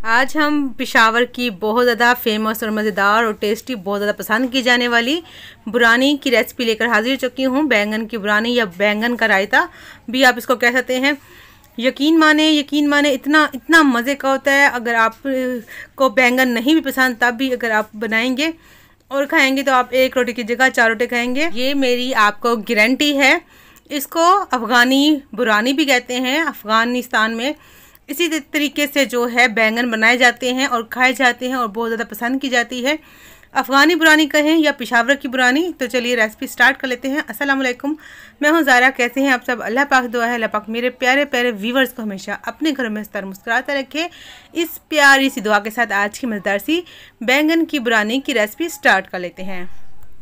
आज हम पेशावर की बहुत ज़्यादा फेमस और मज़ेदार और टेस्टी बहुत ज़्यादा पसंद की जाने वाली बुरानी की रेसिपी लेकर हाजिर हो चुकी हूँ। बैंगन की बुरानी या बैंगन का रायता भी आप इसको कह सकते हैं। यकीन माने इतना इतना मज़े का होता है। अगर आप को बैंगन नहीं भी पसंद तब भी अगर आप बनाएंगे और खाएंगे तो आप एक रोटी की जगह 4 रोटी खाएंगे, ये मेरी आपको गारंटी है। इसको अफ़गानी बुरानी भी कहते हैं। अफ़गानिस्तान में इसी तरीके से जो है बैंगन बनाए जाते हैं और खाए जाते हैं और बहुत ज़्यादा पसंद की जाती है। अफ़गानी बुरानी कहें या पेशावर की बुरानी। तो चलिए रेसिपी स्टार्ट कर लेते हैं। अस्सलाम वालेकुम, मैं हूं ज़ारा। कैसे हैं आप सब? अल्लाह पाक दुआ है अल्लाह पाक मेरे प्यारे प्यारे व्यूवर्स को हमेशा अपने घरों में स्तर मुस्कुराता रखे। इस प्यारी सी दुआ के साथ आज की मज़ेदार सी बैंगन की बुरानी की रेसिपी स्टार्ट कर लेते हैं।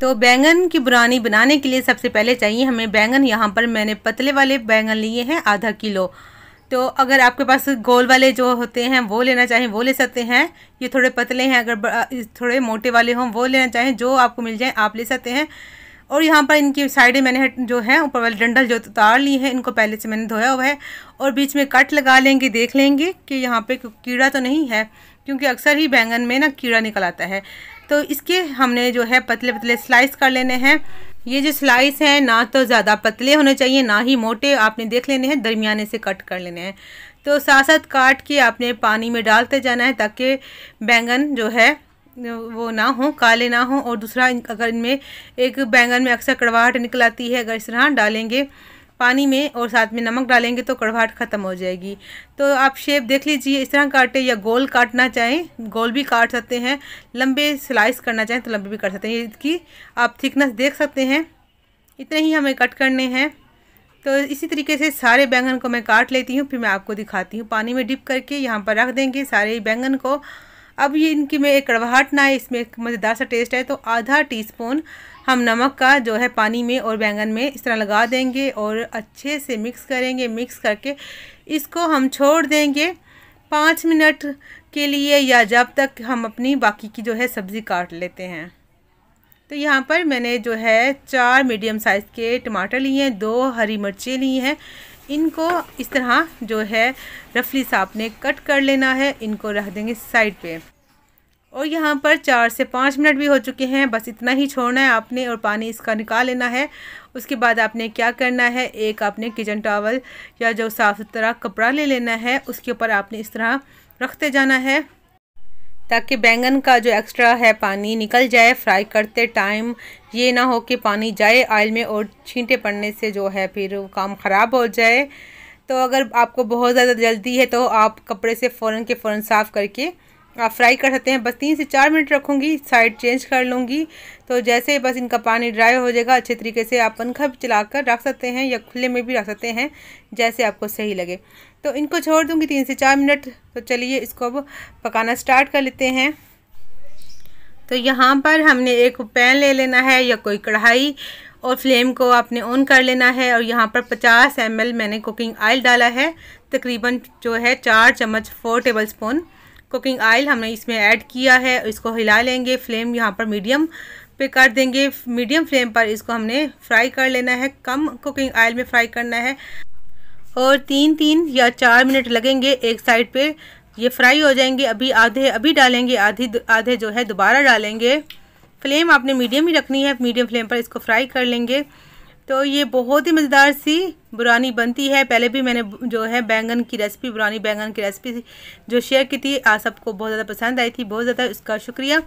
तो बैंगन की बुरानी बनाने के लिए सबसे पहले चाहिए हमें बैंगन। यहाँ पर मैंने पतले वाले बैंगन लिए हैं आधा किलो। तो अगर आपके पास गोल वाले जो होते हैं वो लेना चाहें वो ले सकते हैं। ये थोड़े पतले हैं, अगर थोड़े मोटे वाले हों वो लेना चाहें, जो आपको मिल जाए आप ले सकते हैं। और यहाँ पर इनकी साइडें मैंने जो है ऊपर वाले डंडल जो उतार ली है, इनको पहले से मैंने धोया हुआ है और बीच में कट लगा लेंगे। देख लेंगे कि यहाँ पे कीड़ा तो नहीं है, क्योंकि अक्सर ही बैंगन में ना कीड़ा निकल आता है। तो इसके हमने जो है पतले पतले स्लाइस कर लेने हैं। ये जो स्लाइस हैं ना तो ज़्यादा पतले होने चाहिए ना ही मोटे, आपने देख लेने हैं, दरमियाने से कट कर लेने हैं। तो साथ साथ काट के आपने पानी में डालते जाना है ताकि बैंगन जो है वो ना हो, काले ना हो। और दूसरा, अगर इनमें एक बैंगन में अक्सर कड़वाहट निकल आती है, अगर इस तरह डालेंगे पानी में और साथ में नमक डालेंगे तो कड़वाहट ख़त्म हो जाएगी। तो आप शेप देख लीजिए, इस तरह काटे या गोल काटना चाहें गोल भी काट सकते हैं, लंबे स्लाइस करना चाहें तो लंबे भी कर सकते हैं। इसकी आप थिकनेस देख सकते हैं, इतने ही हमें कट करने हैं। तो इसी तरीके से सारे बैंगन को मैं काट लेती हूँ, फिर मैं आपको दिखाती हूँ। पानी में डिप करके यहाँ पर रख देंगे सारे बैंगन को। अब ये इनकी में एक कड़वाहट ना आए, इसमें एक मज़ेदार सा टेस्ट है, तो आधा टीस्पून हम नमक का जो है पानी में और बैंगन में इस तरह लगा देंगे और अच्छे से मिक्स करेंगे। मिक्स करके इसको हम छोड़ देंगे 5 मिनट के लिए, या जब तक हम अपनी बाकी की जो है सब्ज़ी काट लेते हैं। तो यहाँ पर मैंने जो है 4 मीडियम साइज़ के टमाटर लिए हैं, 2 हरी मिर्चें ली हैं। इनको इस तरह जो है रफली सा आपने कट कर लेना है। इनको रख देंगे साइड पे। और यहाँ पर 4 से 5 मिनट भी हो चुके हैं, बस इतना ही छोड़ना है आपने और पानी इसका निकाल लेना है। उसके बाद आपने क्या करना है, एक आपने किचन टॉवल या जो साफ़ सुथरा कपड़ा ले लेना है, उसके ऊपर आपने इस तरह रखते जाना है ताकि बैंगन का जो एक्स्ट्रा है पानी निकल जाए। फ्राई करते टाइम ये ना हो कि पानी जाए ऑयल में और छींटे पड़ने से जो है फिर वो काम ख़राब हो जाए। तो अगर आपको बहुत ज़्यादा जल्दी है तो आप कपड़े से फ़ौरन के फ़ौरन साफ़ करके आप फ्राई कर सकते हैं। बस 3 से 4 मिनट रखूँगी, साइड चेंज कर लूँगी। तो जैसे बस इनका पानी ड्राई हो जाएगा अच्छे तरीके से, आप पंखा भी चलाकर रख सकते हैं या खुले में भी रख सकते हैं, जैसे आपको सही लगे। तो इनको छोड़ दूँगी 3 से 4 मिनट। तो चलिए इसको अब पकाना स्टार्ट कर लेते हैं। तो यहाँ पर हमने एक पैन ले लेना है या कोई कढ़ाई, और फ्लेम को आपने ऑन कर लेना है। और यहाँ पर 50 ml मैंने कुकिंग ऑयल डाला है, तकरीबन जो है 4 चम्मच 4 टेबल स्पून कुकिंग ऑयल हमने इसमें ऐड किया है। इसको हिला लेंगे, फ्लेम यहाँ पर मीडियम पे कर देंगे। मीडियम फ्लेम पर इसको हमने फ्राई कर लेना है, कम कुकिंग ऑयल में फ्राई करना है। और 3 या 4 मिनट लगेंगे, एक साइड पे ये फ्राई हो जाएंगे। अभी डालेंगे, आधे जो है दोबारा डालेंगे। फ्लेम आपने मीडियम ही रखनी है, मीडियम फ्लेम पर इसको फ्राई कर लेंगे। तो ये बहुत ही मज़ेदार सी बुरानी बनती है। पहले भी मैंने जो है बैंगन की रेसिपी, बुरानी बैंगन की रेसिपी जो शेयर की थी, आप सबको बहुत ज़्यादा पसंद आई थी, बहुत ज़्यादा उसका शुक्रिया।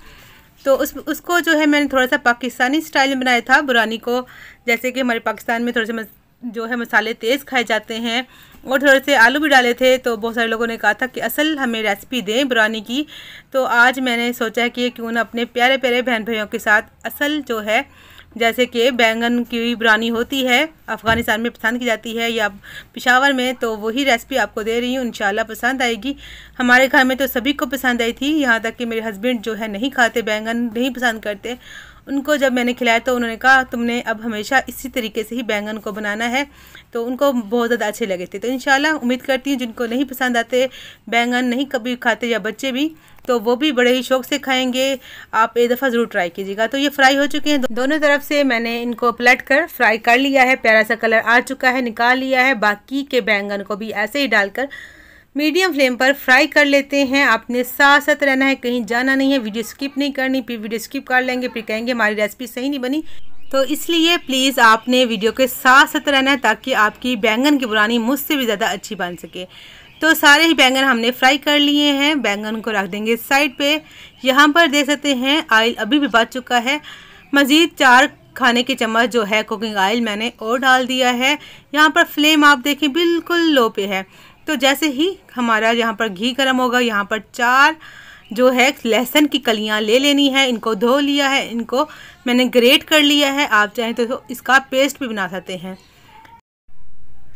तो उसको जो है मैंने थोड़ा सा पाकिस्तानी स्टाइल में बनाया था बुरानी को। जैसे कि हमारे पाकिस्तान में थोड़े से जो है मसाले तेज़ खाए जाते हैं और थोड़े से आलू भी डाले थे। तो बहुत सारे लोगों ने कहा था कि असल हमें रेसिपी दें बुरानी की। तो आज मैंने सोचा कि क्यों ना अपने प्यारे प्यारे बहन भाइयों के साथ असल जो है, जैसे कि बैंगन की बुरानी होती है, अफ़गानिस्तान में पसंद की जाती है या पेशावर में, तो वही रेसिपी आपको दे रही हूँ। इंशाल्लाह पसंद आएगी। हमारे घर में तो सभी को पसंद आई थी, यहाँ तक कि मेरे हस्बैंड जो है नहीं खाते, बैंगन नहीं पसंद करते। उनको जब मैंने खिलाया तो उन्होंने कहा तुमने अब हमेशा इसी तरीके से ही बैंगन को बनाना है। तो उनको बहुत ज़्यादा अच्छे लगे थे। तो इंशाल्लाह उम्मीद करती हूँ जिनको नहीं पसंद आते बैंगन, नहीं कभी खाते या बच्चे भी, तो वो भी बड़े ही शौक़ से खाएंगे। आप एक दफ़ा ज़रूर ट्राई कीजिएगा। तो ये फ्राई हो चुके हैं, दोनों तरफ से मैंने इनको पलट कर फ्राई कर लिया है। प्यारा सा कलर आ चुका है, निकाल लिया है। बाकी के बैंगन को भी ऐसे ही डालकर मीडियम फ्लेम पर फ्राई कर लेते हैं। आपने साथ साथ रहना है, कहीं जाना नहीं है, वीडियो स्किप नहीं करनी। फिर वीडियो स्किप कर लेंगे, फिर कहेंगे हमारी रेसिपी सही नहीं बनी। तो इसलिए प्लीज़ आपने वीडियो के साथ साथ रहना है ताकि आपकी बैंगन की बुरानी मुझसे भी ज़्यादा अच्छी बन सके। तो सारे ही बैंगन हमने फ्राई कर लिए हैं। बैंगन को रख देंगे साइड पे। यहाँ पर देख सकते हैं ऑयल अभी भी बच चुका है। मज़ीद 4 खाने के चम्मच जो है कुकिंग ऑयल मैंने और डाल दिया है। यहाँ पर फ्लेम आप देखें बिल्कुल लो पे है। तो जैसे ही हमारा यहाँ पर घी गर्म होगा, यहाँ पर 4 जो है लहसुन की कलियाँ ले लेनी है। इनको धो लिया है, इनको मैंने ग्रेट कर लिया है। आप चाहें तो इसका पेस्ट भी बना सकते हैं।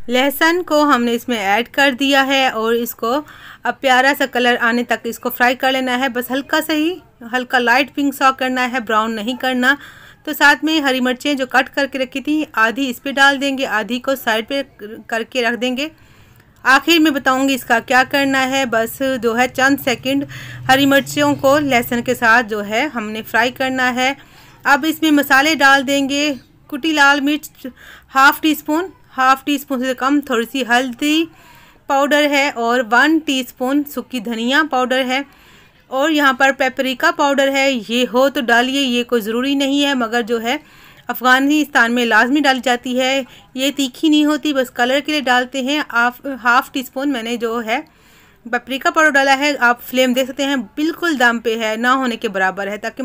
लहसुन को हमने इसमें ऐड कर दिया है और इसको अब प्यारा सा कलर आने तक इसको फ्राई कर लेना है। बस हल्का सा ही, हल्का लाइट पिंक सा करना है, ब्राउन नहीं करना। तो साथ में हरी मिर्चें जो कट करके रखी थी, आधी इस पे डाल देंगे, आधी को साइड पे करके रख देंगे। आखिर में बताऊंगी इसका क्या करना है। बस जो है चंद सेकंड हरी मिर्चों को लहसुन के साथ जो है हमने फ्राई करना है। अब इसमें मसाले डाल देंगे। कुटी लाल मिर्च हाफ़ टी स्पून से कम थोड़ी सी हल्दी पाउडर है और 1 टीस्पून सूखी धनिया पाउडर है और यहाँ पर पेपरिका पाउडर है। ये हो तो डालिए, ये कोई ज़रूरी नहीं है, मगर जो है अफ़गानिस्तान में लाजमी डाली जाती है। ये तीखी नहीं होती, बस कलर के लिए डालते हैं। हाफ़ टी स्पून मैंने जो है पेपरिका पाउडर डाला है। आप फ्लेम देख सकते हैं बिल्कुल दम पे है, ना होने के बराबर है, ताकि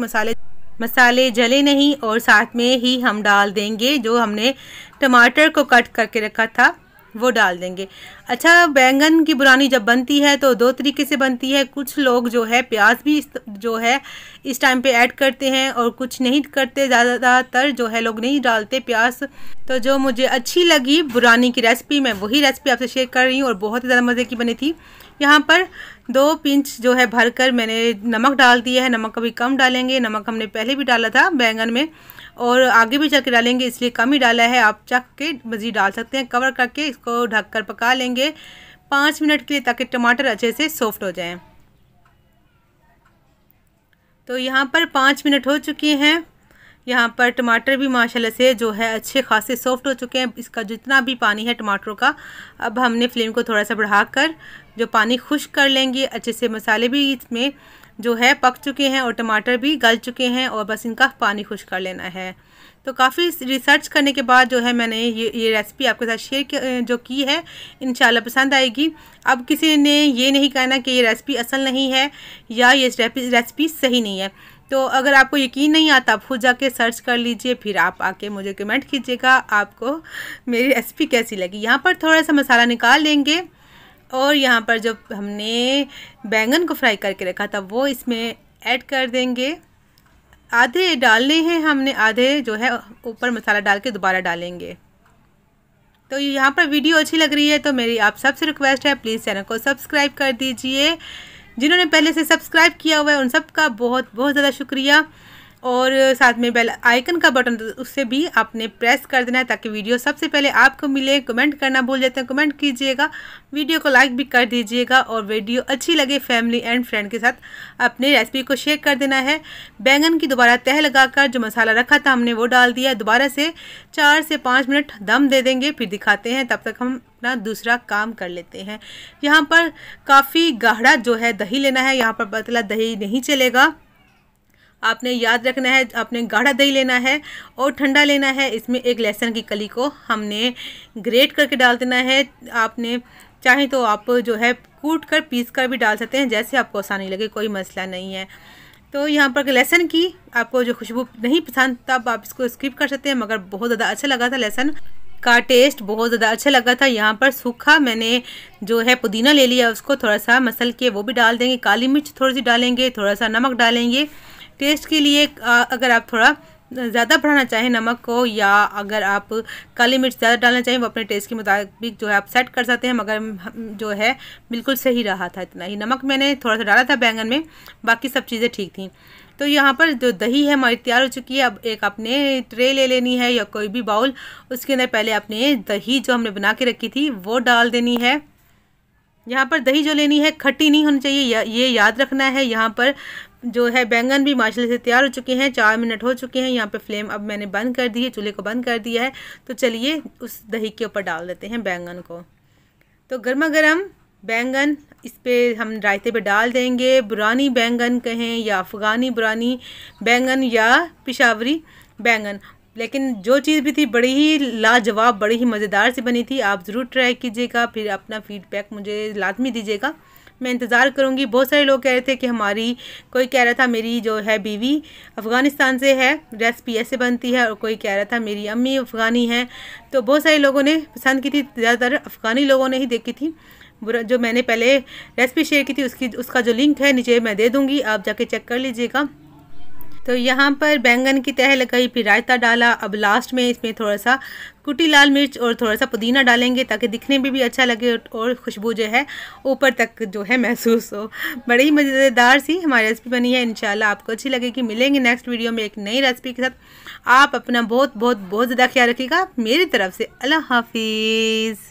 मसाले जले नहीं। और साथ में ही हम डाल देंगे जो हमने टमाटर को कट करके रखा था, वो डाल देंगे। अच्छा, बैंगन की बुरानी जब बनती है तो 2 तरीके से बनती है। कुछ लोग जो है प्याज भी जो है इस टाइम पे ऐड करते हैं और कुछ नहीं करते, ज़्यादातर जो है लोग नहीं डालते प्याज। तो जो मुझे अच्छी लगी बुरानी की रेसिपी, मैं वही रेसिपी आपसे शेयर कर रही हूँ और बहुत ही ज़्यादा मज़े की बनी थी। यहाँ पर 2 पिंच जो है भरकर मैंने नमक डाल दिया है। नमक कभी कम डालेंगे, नमक हमने पहले भी डाला था बैंगन में और आगे भी चल के डालेंगे, इसलिए कम ही डाला है। आप चख के मज़ीद डाल सकते हैं। कवर करके इसको ढककर पका लेंगे 5 मिनट के लिए, ताकि टमाटर अच्छे से सॉफ्ट हो जाएं। तो यहाँ पर 5 मिनट हो चुके हैं। यहाँ पर टमाटर भी माशाल्लाह से जो है अच्छे खासे सॉफ्ट हो चुके हैं। इसका जितना भी पानी है टमाटरों का, अब हमने फ्लेम को थोड़ा सा बढ़ाकर जो पानी खुश्क कर लेंगे अच्छे से। मसाले भी इसमें जो है पक चुके हैं और टमाटर भी गल चुके हैं और बस इनका पानी खुश्क कर लेना है। तो काफ़ी रिसर्च करने के बाद जो है मैंने ये रेसिपी आपके साथ शेयर जो की है, इंशाल्लाह पसंद आएगी। अब किसी ने ये नहीं कहना कि ये रेसिपी असल नहीं है या ये रेसिपी सही नहीं है। तो अगर आपको यकीन नहीं आता, आप खुद जाके सर्च कर लीजिए, फिर आप आके मुझे कमेंट कीजिएगा आपको मेरी रेसिपी कैसी लगी। यहाँ पर थोड़ा सा मसाला निकाल लेंगे और यहाँ पर जो हमने बैंगन को फ्राई करके रखा था वो इसमें ऐड कर देंगे। आधे डालने हैं हमने, आधे जो है ऊपर मसाला डाल के दोबारा डालेंगे। तो यहाँ पर वीडियो अच्छी लग रही है तो मेरी आप सबसे रिक्वेस्ट है, प्लीज़ चैनल को सब्सक्राइब कर दीजिए। जिन्होंने पहले से सब्सक्राइब किया हुआ है उन सब का बहुत बहुत ज़्यादा शुक्रिया। और साथ में बेल आइकन का बटन उससे भी आपने प्रेस कर देना है ताकि वीडियो सबसे पहले आपको मिले। कमेंट करना भूल जाते हैं, कमेंट कीजिएगा, वीडियो को लाइक भी कर दीजिएगा और वीडियो अच्छी लगे फैमिली एंड फ्रेंड के साथ अपने रेसिपी को शेयर कर देना है। बैंगन की दोबारा तह लगाकर जो मसाला रखा था हमने वो डाल दिया। दोबारा से 4 से 5 मिनट दम दे देंगे, फिर दिखाते हैं। तब तक हम अपना दूसरा काम कर लेते हैं। यहाँ पर काफ़ी गाढ़ा जो है दही लेना है, यहाँ पर पतला दही नहीं चलेगा। आपने याद रखना है, आपने गाढ़ा दही लेना है और ठंडा लेना है। इसमें एक लहसुन की कली को हमने ग्रेट करके डाल देना है। आपने चाहे तो आप जो है कूट कर पीस कर भी डाल सकते हैं, जैसे आपको आसानी लगे, कोई मसला नहीं है। तो यहाँ पर लहसुन की आपको जो खुशबू नहीं पसंद तब आप इसको स्किप कर सकते हैं, मगर बहुत ज़्यादा अच्छा लगा था, लहसुन का टेस्ट बहुत ज़्यादा अच्छा लगा था। यहाँ पर सूखा मैंने जो है पुदीना ले लिया, उसको थोड़ा सा मसल के वो भी डाल देंगे। काली मिर्च थोड़ी सी डालेंगे, थोड़ा सा नमक डालेंगे टेस्ट के लिए। अगर आप थोड़ा ज़्यादा बढ़ाना चाहें नमक को, या अगर आप काली मिर्च ज़्यादा डालना चाहें, वो अपने टेस्ट के मुताबिक जो है आप सेट कर सकते हैं। मगर जो है बिल्कुल सही रहा था, इतना ही नमक मैंने थोड़ा सा डाला था बैंगन में, बाकी सब चीज़ें ठीक थी। तो यहाँ पर जो दही है हमारी तैयार हो चुकी है। अब एक आपने ट्रे ले लेनी है या कोई भी बाउल, उसके अंदर पहले आपने दही जो हमने बना के रखी थी वो डाल देनी है। यहाँ पर दही जो लेनी है खट्टी नहीं होनी चाहिए, ये याद रखना है। यहाँ पर जो है बैंगन भी माशाल्लाह से तैयार हो चुके हैं, 4 मिनट हो चुके हैं। यहाँ पे फ्लेम अब मैंने बंद कर दी है, चूल्हे को बंद कर दिया है। तो चलिए उस दही के ऊपर डाल देते हैं बैंगन को। तो गर्मा गर्म बैंगन इस पे हम रायते पे डाल देंगे। बुरानी बैंगन कहें या अफ़गानी बुरानी बैंगन या पिशावरी बैंगन, लेकिन जो चीज़ भी थी बड़ी ही लाजवाब, बड़ी ही मज़ेदार सी बनी थी। आप ज़रूर ट्राई कीजिएगा, फिर अपना फीडबैक मुझे लाजमी दीजिएगा, मैं इंतज़ार करूँगी। बहुत सारे लोग कह रहे थे कि हमारी, कोई कह रहा था मेरी जो है बीवी अफ़गानिस्तान से है, रेसिपी ऐसे बनती है, और कोई कह रहा था मेरी अम्मी अफ़गानी हैं। तो बहुत सारे लोगों ने पसंद की थी, ज़्यादातर अफ़गानी लोगों ने ही देखी थी। जो मैंने पहले रेसिपी शेयर की थी उसका जो लिंक है नीचे मैं दे दूँगी, आप जाके चेक कर लीजिएगा। तो यहाँ पर बैंगन की तह लगाई, फिर रायता डाला। अब लास्ट में इसमें थोड़ा सा कुटी लाल मिर्च और थोड़ा सा पुदीना डालेंगे ताकि दिखने में भी अच्छा लगे और खुशबू जो है ऊपर तक जो है महसूस हो। बड़ी ही मज़ेदार सी हमारी रेसिपी बनी है, इंशाल्लाह आपको अच्छी लगेगी। मिलेंगे नेक्स्ट वीडियो में एक नई रेसिपी के साथ। आप अपना बहुत बहुत बहुत ज़्यादा ख्याल रखिएगा। मेरी तरफ से अल्लाह हाफिज़।